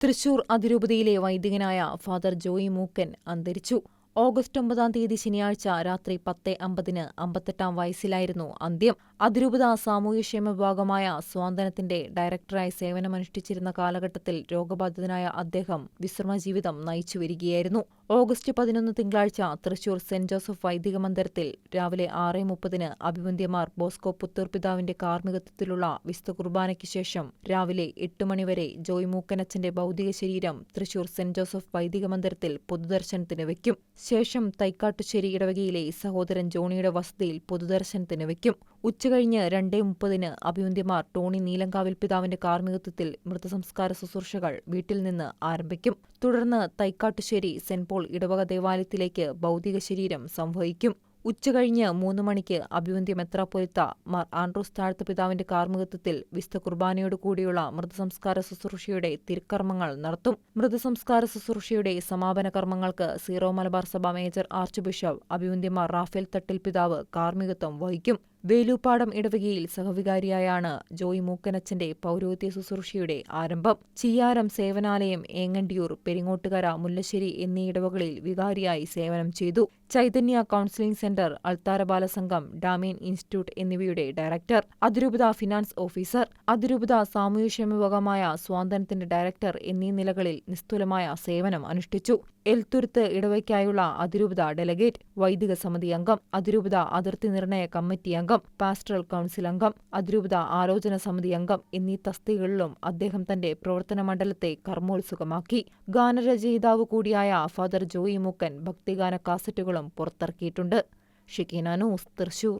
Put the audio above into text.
തൃശൂർ അതിരൂപതയിലെ വൈദികനായ ഫാദർ ജോയി മൂക്കൻ അന്തരിച്ചു. ഓഗസ്റ്റ് 9 ശനിയാഴ്ച രാത്രി 10:50 58 വയസ്സിലായിരുന്നു അന്ത്യം. അതിരൂപത സാമൂഹ്യക്ഷേമ വിഭാഗമായ സ്വാന്തനത്തിന്റെ ഡയറക്ടറായി സേവനമനുഷ്ഠിച്ചിരുന്ന കാലഘട്ടത്തിൽ രോഗബാധിതനായ അദ്ദേഹം വിശ്രമജീവിതം നയിച്ചുവരികയായിരുന്നു. ഓഗസ്റ്റ് 11 തിങ്കളാഴ്ച തൃശൂർ സെന്റ് ജോസഫ് വൈദിക മന്ദിരത്തിൽ രാവിലെ 6:30 അഭിവന്ദ്യമാർ ബോസ്കോ പുത്തൂർ പിതാവിന്റെ കാർമ്മികത്വത്തിലുള്ള വിശുദ്ധ കുർബാനയ്ക്ക് ശേഷം രാവിലെ 8 മണിവരെ ജോയ് മൂക്കനച്ചന്റെ ഭൗതിക ശരീരം തൃശൂർ സെന്റ് ജോസഫ് വൈദിക മന്ദിരത്തിൽ പൊതുദർശനത്തിന് വയ്ക്കും. ശേഷം തൈക്കാട്ടുശ്ശേരി ഇടവകയിലെ സഹോദരൻ ജോണിയുടെ വസതിയിൽ പൊതുദർശനത്തിന് വയ്ക്കും. ഉച്ചകഴിഞ്ഞ് 2:30 അഭിവന്ദ്യമാർ ടോണി നീലങ്കാവിൽ പിതാവിന്റെ കാർമ്മികത്വത്തിൽ മൃതസംസ്കാര ശുശ്രൂഷകൾ വീട്ടിൽ നിന്ന് ആരംഭിക്കും. തുടർന്ന് തൈക്കാട്ടുശ്ശേരി സെന്റ് പോൾ ഇടവക ദേവാലയത്തിലേക്ക് ഭൗതിക ശരീരം സംവഹിക്കും. ഉച്ചകഴിഞ്ഞ് 3 മണിക്ക് അഭിവന്ദ്യ മെത്രാപ്പൊലീത്ത മാർ ആൻഡ്രൂസ് താഴത്ത് പിതാവിന്റെ കാർമ്മികത്വത്തിൽ വിശുദ്ധ കുർബാനയോടു കൂടിയുള്ള മൃതസംസ്കാര ശുശ്രൂഷയുടെ തിരുക്കർമ്മങ്ങൾ നടത്തും. മൃതസംസ്കാര ശുശ്രൂഷയുടെ സമാപന കർമ്മങ്ങൾക്ക് സീറോ മലബാർ സഭ major arch bishop അഭിവന്ദ്യമാർ Raphael Thattil പിതാവ് കാർമ്മികത്വം വഹിക്കും. വേലൂപ്പാടം ഇടവകയിൽ സഹവികാരിയായാണ് ജോയ് മൂക്കനച്ചന്റെ പൗരോഹിത്യ ശുശ്രൂഷയുടെ ആരംഭം. ചിയ്യാരം സേവനാലയം, ഏങ്ങണ്ടിയൂർ, പെരിങ്ങോട്ടുകര, മുല്ലശ്ശേരി എന്നീ ഇടവകളിൽ വികാരിയായി സേവനം ചെയ്തു. ചൈതന്യ കൗൺസിലിംഗ് സെന്റർ, അൾത്താര ബാലസംഘം, ഡാമിയൻ ഇൻസ്റ്റിറ്റ്യൂട്ട് എന്നിവയുടെ ഡയറക്ടർ, അതിരൂപത ഫിനാൻസ് ഓഫീസർ, അതിരൂപത സാമൂഹ്യക്ഷേമ വിഭാഗമായ സ്വാന്തനത്തിന്റെ ഡയറക്ടർ എന്നീ നിലകളിൽ നിസ്തുലമായ സേവനം അനുഷ്ഠിച്ചു. എൽത്തുരുത്ത് ഇടവയ്ക്കായുള്ള അതിരൂപത ഡെലഗേറ്റ്, വൈദിക സമിതി അംഗം, അതിരൂപത അതിർത്തി നിർണയ കമ്മിറ്റി അംഗം, പാസ്റ്ററൽ കൗൺസിൽ അംഗം, അതിരൂപത ആലോചന സമിതി അംഗം എന്നീ തസ്തികകളിലും അദ്ദേഹം തന്റെ പ്രവർത്തന മണ്ഡലത്തെ കർമ്മോത്സുകമാക്കി. ഗാനരചയിതാവ് കൂടിയായ ഫാദർ ജോയി മൂക്കൻ ഭക്തിഗാന കാസറ്റുകളും പുറത്തിറക്കിയിട്ടുണ്ട്. Shekinah news, Thrissur.